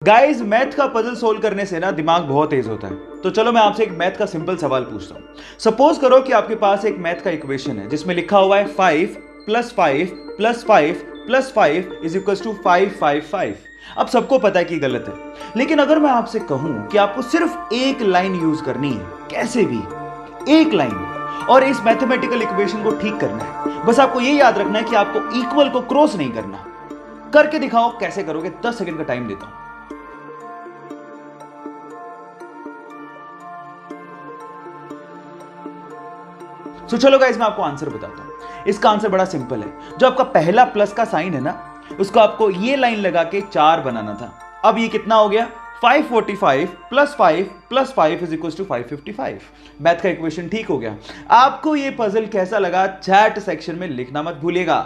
Guys, math का puzzle solve करने से ना दिमाग बहुत तेज होता है। तो चलो मैं आपसे एक मैथ का सिंपल सवाल पूछता हूं। सपोज करो कि आपके पास एक मैथ का इक्वेशन है जिसमें लिखा हुआ है 5 + 5 + 5 + 5 = 555। अब सबको पता है कि गलत है, लेकिन अगर मैं आपसे कहूं कि आपको सिर्फ एक लाइन यूज करनी है, कैसे भी एक लाइन, और इस मैथमेटिकल इक्वेशन को ठीक करना है, बस आपको ये याद रखना है कि आपको इक्वल को क्रॉस नहीं करना। करके दिखाओ, कैसे करोगे? 10 सेकंड का टाइम देता हूं। तो चलो गाइस, मैं आपको आंसर बताता हूं। इसका आंसर बड़ा सिंपल है। जो आपका पहला प्लस का साइन है ना, उसको आपको ये लाइन लगा के 4 बनाना था। अब ये कितना हो गया? 545 + 5 + 5 = 555। मैथ का इक्वेशन ठीक हो गया। आपको ये पजल कैसा लगा, चैट सेक्शन में लिखना मत भूलिएगा।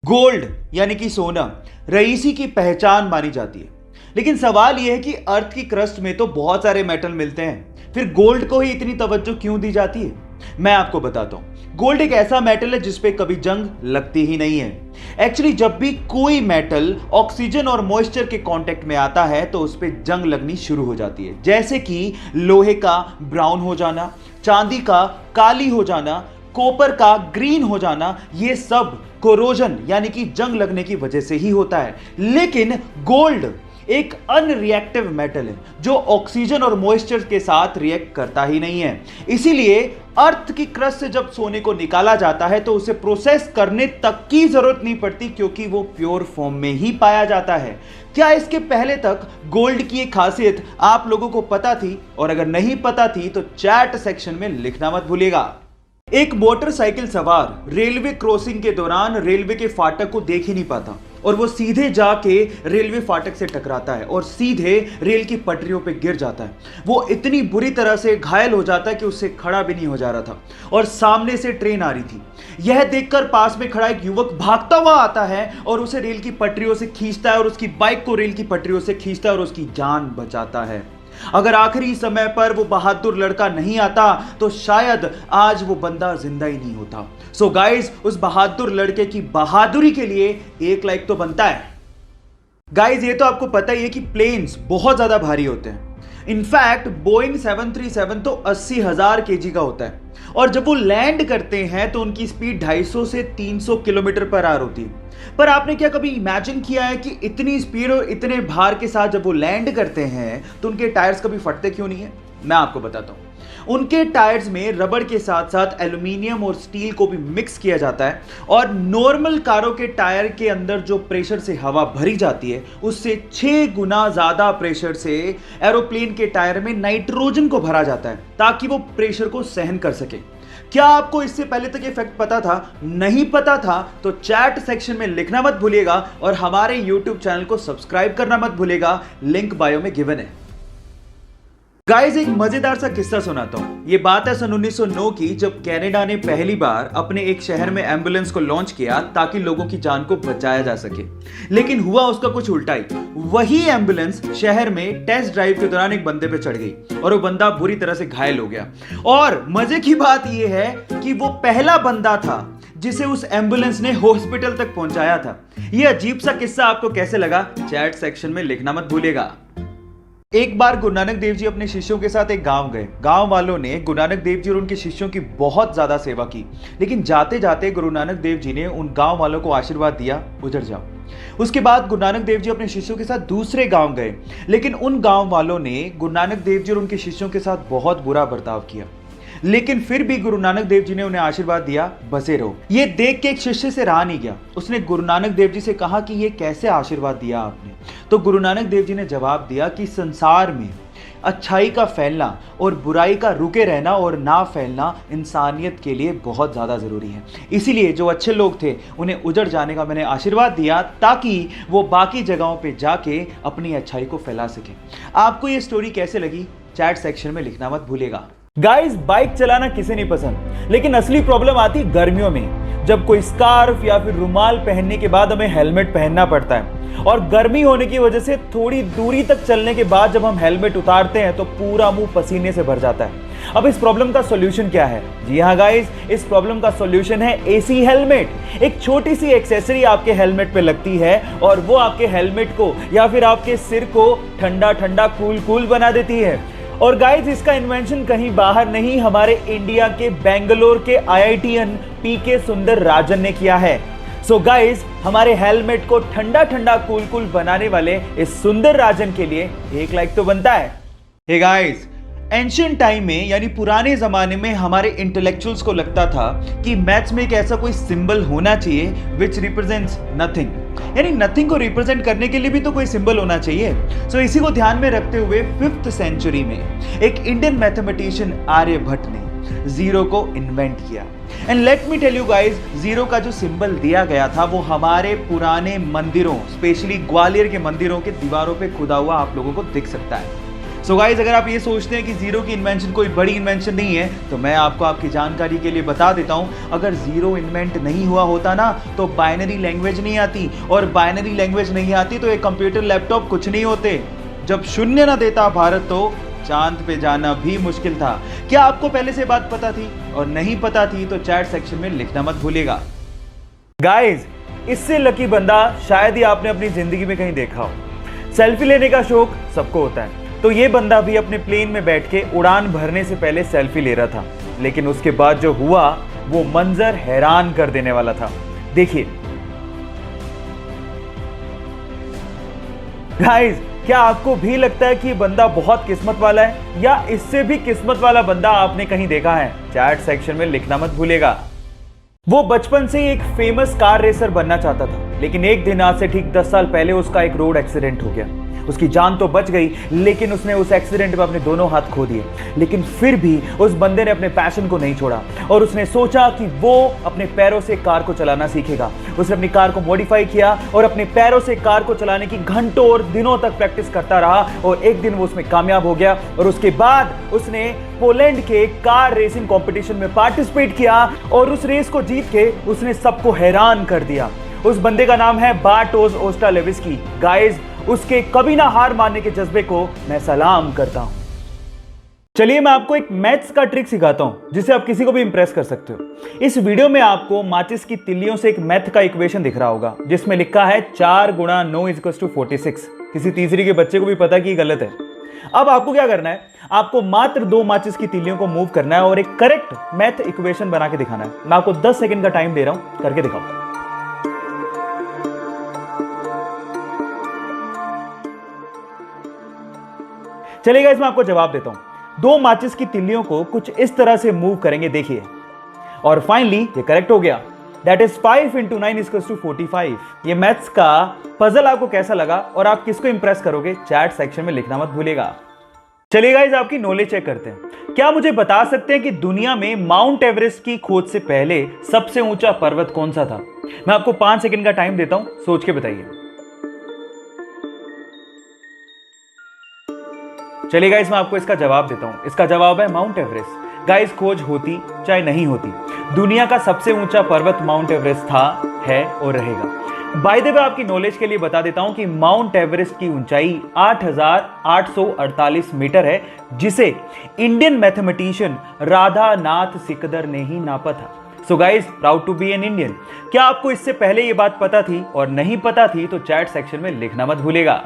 गोल्ड यानी कि सोना रईसी की पहचान मानी जाती है, लेकिन सवाल यह है कि अर्थ की क्रस्ट में तो बहुत सारे मेटल मिलते हैं, फिर गोल्ड को ही इतनी तवज्जो क्यों दी जाती है? मैं आपको बताता हूं। गोल्ड एक ऐसा मेटल है जिसपे कभी जंग लगती ही नहीं है। एक्चुअली जब भी कोई मेटल ऑक्सीजन और मॉइस्चर के कांटेक्ट में आता है तो उस पर जंग लगनी शुरू हो जाती है, जैसे कि लोहे का ब्राउन हो जाना, चांदी का काली हो जाना, कॉपर का ग्रीन हो जाना। ये सब कोरोजन यानी कि जंग लगने की वजह से ही होता है। लेकिन गोल्ड एक अनरिएक्टिव मेटल है जो ऑक्सीजन और मॉइस्चर के साथ रिएक्ट करता ही नहीं है। इसीलिए अर्थ की क्रस्ट से जब सोने को निकाला जाता है तो उसे प्रोसेस करने तक की जरूरत नहीं पड़ती, क्योंकि वो प्योर फॉर्म में ही पाया जाता है। क्या इसके पहले तक गोल्ड की एक खासियत आप लोगों को पता थी? और अगर नहीं पता थी तो चैट सेक्शन में लिखना मत भूलिएगा। एक मोटरसाइकिल सवार रेलवे क्रॉसिंग के दौरान रेलवे के फाटक को देख ही नहीं पाता और वो सीधे जाके रेलवे फाटक से टकराता है और सीधे रेल की पटरियों पे गिर जाता है। वो इतनी बुरी तरह से घायल हो जाता है कि उससे खड़ा भी नहीं हो जा रहा था और सामने से ट्रेन आ रही थी। यह देखकर पास में खड़ा एक युवक भागता हुआ आता है और उसे रेल की पटरियों से खींचता है और उसकी बाइक को रेल की पटरियों से खींचता है और उसकी जान बचाता है। अगर आखिरी समय पर वो बहादुर लड़का नहीं आता तो शायद आज वो बंदा जिंदा ही नहीं होता। सो गाइस, उस बहादुर लड़के की बहादुरी के लिए एक लाइक तो बनता है। गाइस, ये तो आपको पता ही है कि प्लेन्स बहुत ज्यादा भारी होते हैं। इनफैक्ट बोइंग 737 तो 80,000 केजी का होता है और जब वो लैंड करते हैं तो उनकी स्पीड 250 से 300 किलोमीटर/आवर होती है। पर आपने क्या कभी इमेजिन किया है कि इतनी स्पीड और इतने भार के साथ जब वो लैंड करते हैं तो उनके टायर्स कभी फटते क्यों नहीं है? मैं आपको बताता हूं। उनके टायर्स में रबड़ के साथ साथ एल्यूमिनियम और स्टील को भी मिक्स किया जाता है और नॉर्मल कारों के टायर के अंदर जो प्रेशर से हवा भरी जाती है उससे 6 गुना ज्यादा प्रेशर से एरोप्लेन के टायर में नाइट्रोजन को भरा जाता है ताकि वो प्रेशर को सहन कर सके। क्या आपको इससे पहले तक ये फैक्ट पता था? नहीं पता था तो चैट सेक्शन में लिखना मत भूलिएगा और हमारे यूट्यूब चैनल को सब्सक्राइब करना मत भूलिएगा, लिंक बायो में गिवन है। गाइस, एक मजेदार सा किस्सा सुनाता हूं। ये बात है सन 1909 की, जब कनाडा ने पहली बार अपने एक शहर में एम्बुलेंस को लॉन्च किया ताकि लोगों की जान को बचाया जा सके। लेकिन हुआ उसका कुछ उल्टा ही। वही एम्बुलेंस शहर में टेस्ट ड्राइव के दौरान एक बंदे पे चढ़ गई और वो बंदा बुरी तरह से घायल हो गया। और मजे की बात यह है कि वो पहला बंदा था जिसे उस एम्बुलेंस ने हॉस्पिटल तक पहुंचाया था। यह अजीब सा किस्सा आपको कैसे लगा? चैट सेक्शन में लिखना मत भूलिएगा। एक बार गुरु नानक देव जी अपने शिष्यों के साथ एक गांव गए। गांव वालों ने गुरु नानक देव जी और उनके शिष्यों की बहुत ज्यादा सेवा की, लेकिन जाते जाते गुरु नानक देव जी ने उन गांव वालों को आशीर्वाद दिया, उधर जाओ। उसके बाद गुरु नानक देव जी अपने शिष्यों के साथ दूसरे गांव गए, लेकिन उन गांव वालों ने गुरु नानक देव जी और उनके शिष्यों के साथ बहुत बुरा बर्ताव किया। लेकिन फिर भी गुरु नानक देव जी ने उन्हें आशीर्वाद दिया, बसे रहो। ये देख के एक शिष्य से रहा नहीं गया। उसने गुरु नानक देव जी से कहा कि ये कैसे आशीर्वाद दिया आपने? तो गुरु नानक देव जी ने जवाब दिया कि संसार में अच्छाई का फैलना और बुराई का रुके रहना और ना फैलना इंसानियत के लिए बहुत ज़्यादा ज़रूरी है। इसीलिए जो अच्छे लोग थे उन्हें उजड़ जाने का मैंने आशीर्वाद दिया ताकि वो बाकी जगहों पे जाके अपनी अच्छाई को फैला सके। आपको ये स्टोरी कैसे लगी? चैट सेक्शन में लिखना मत भूलिएगा। गाइस, बाइक चलाना किसे नहीं पसंद, लेकिन असली प्रॉब्लम आती गर्मियों में, जब कोई स्कार्फ या फिर रुमाल पहनने के बाद हमें हेलमेट पहनना पड़ता है और गर्मी होने की वजह से थोड़ी दूरी तक चलने के बाद जब हम हेलमेट उतारते हैं तो पूरा मुंह पसीने से भर जाता है। अब इस प्रॉब्लम का सॉल्यूशन क्या है? जी हाँ गाइस, इस प्रॉब्लम का सॉल्यूशन है एसी हेलमेट। एक छोटी सी एक्सेसरी आपके हेलमेट पे लगती है और वो आपके हेलमेट को या फिर आपके सिर को ठंडा ठंडा कूल कूल बना देती है। और गाइस, इसका इन्वेंशन कहीं बाहर नहीं, हमारे इंडिया के बेंगलोर के आईआईटीएन पीके सुंदर राजन ने किया है। सो गाइस, हमारे हेलमेट को ठंडा ठंडा कूल कूल बनाने वाले इस सुंदर राजन के लिए एक लाइक तो बनता है। हे गाइस, एंशिएंट टाइम में यानी पुराने जमाने में हमारे इंटेलेक्चुअल्स को लगता था कि मैथ्स में एक ऐसा कोई सिंबल होना चाहिए विच रिप्रेजेंट्स नथिंग, यानी नथिंग को रिप्रेजेंट करने के लिए भी तो कोई सिंबल होना चाहिए। सो इसी को ध्यान में रखते हुए 5th सेंचुरी में एक इंडियन मैथमेटिशियन आर्यभट्ट ने जीरो को इन्वेंट किया। And let me tell you guys, zero का जो सिंबल दिया गया था वो हमारे पुराने मंदिरों, स्पेशली ग्वालियर के मंदिरों के दीवारों पे खुदा हुआ आप लोगों को दिख सकता है। सो गाइस, अगर आप ये सोचते हैं कि जीरो की इन्वेंशन कोई बड़ी इन्वेंशन नहीं है, तो मैं आपको आपकी जानकारी के लिए बता देता हूं, अगर जीरो इन्वेंट नहीं हुआ होता ना तो बाइनरी लैंग्वेज नहीं आती, और बाइनरी लैंग्वेज नहीं आती तो एक कंप्यूटर लैपटॉप कुछ नहीं होते। जब शून्य ना देता भारत तो चांद पे जाना भी मुश्किल था। क्या आपको पहले से बात पता थी? और नहीं पता थी तो चैट सेक्शन में लिखना मत भूलिएगा। गाइस, इससे लकी बंदा शायद ही आपने अपनी जिंदगी में कहीं देखा हो। सेल्फी लेने का शौक सबको होता है, तो ये बंदा भी अपने प्लेन में बैठ के उड़ान भरने से पहले सेल्फी ले रहा था, लेकिन उसके बाद जो हुआ वो मंजर हैरान कर देने वाला था। देखिए गाइस, क्या आपको भी लगता है कि ये बंदा बहुत किस्मत वाला है, या इससे भी किस्मत वाला बंदा आपने कहीं देखा है? चैट सेक्शन में लिखना मत भूलिएगा। वो बचपन से ही एक फेमस कार रेसर बनना चाहता था, लेकिन एक दिन आज से ठीक 10 साल पहले उसका एक रोड एक्सीडेंट हो गया। उसकी जान तो बच गई, लेकिन उसने उस एक्सीडेंट में अपने दोनों हाथ खो दिए। लेकिन फिर भी उस बंदे ने अपने पैशन को नहीं छोड़ा और उसने सोचा कि वो अपने पैरों से कार को चलाना सीखेगा। उसने अपनी कार को मॉडिफाई किया और अपने पैरों से कार को चलाने की घंटों और दिनों तक प्रैक्टिस करता रहा, और एक दिन वो उसमें कामयाब हो गया। और उसके बाद उसने पोलैंड के कार रेसिंग कंपटीशन में पार्टिसिपेट किया और उस रेस को जीत के उसने सबको हैरान कर दिया। उस बंदे का नाम है बार्टोज ओस्टालेविस्की। गाइस, उसके कभी ना हार मानने के जज्बे को मैं सलाम करता हूं। चलिए, मैं आपको एक मैथ्स का ट्रिक सिखाता हूं जिससे आप किसी को भी इंप्रेस कर सकते हो। इस वीडियो में आपको माचिस की तिल्लियों से एक मैथ का इक्वेशन दिख रहा होगा जिसमें लिखा है 4 गुणा 9 = 46। किसी तीसरी के बच्चे को भी पता कि ये गलत है। अब आपको क्या करना है, आपको मात्र 2 माचिस की तिल्लियों को मूव करना है और एक करेक्ट मैथ इक्वेशन बना के दिखाना है। मैं आपको 10 सेकंड का टाइम दे रहा हूं, करके दिखाओ। चलिए गाइस, मैं आपको जवाब देता हूं। 2 माचिस की तिल्लियों को कुछ इस तरह से मूव करेंगे, देखिए, और फाइनली ये करेक्ट हो गया। That is 5 × 9 = 45। ये मैथ्स का पजल आपको कैसा लगा और आप किसको इंप्रेस करोगे? चैट सेक्शन में लिखना मत भूलिएगा। चलिए गाइस, आपकी नॉलेज चेक करते हैं। क्या मुझे बता सकते हैं कि दुनिया में माउंट एवरेस्ट की खोज से पहले सबसे ऊंचा पर्वत कौन सा था? मैं आपको 5 सेकंड का टाइम देता हूं, सोच के बताइए। चलिए गाइस, मैं आपको इसका जवाब देता हूं। इसका जवाब है माउंट एवरेस्ट। गाइस, खोज होती चाहे नहीं होती, दुनिया का सबसे ऊंचा पर्वत माउंट एवरेस्ट था, है और रहेगा। बाय द वे, आपकी नॉलेज के लिए बता देता हूं कि माउंट एवरेस्ट की ऊंचाई 8,848 मीटर है, जिसे इंडियन मैथमेटिशियन राधानाथ सिकदर ने ही नापा था। So guys, proud to be an Indian. क्या आपको इससे पहले ये बात पता थी? और नहीं पता थी तो चैट सेक्शन में लिखना मत भूलिएगा।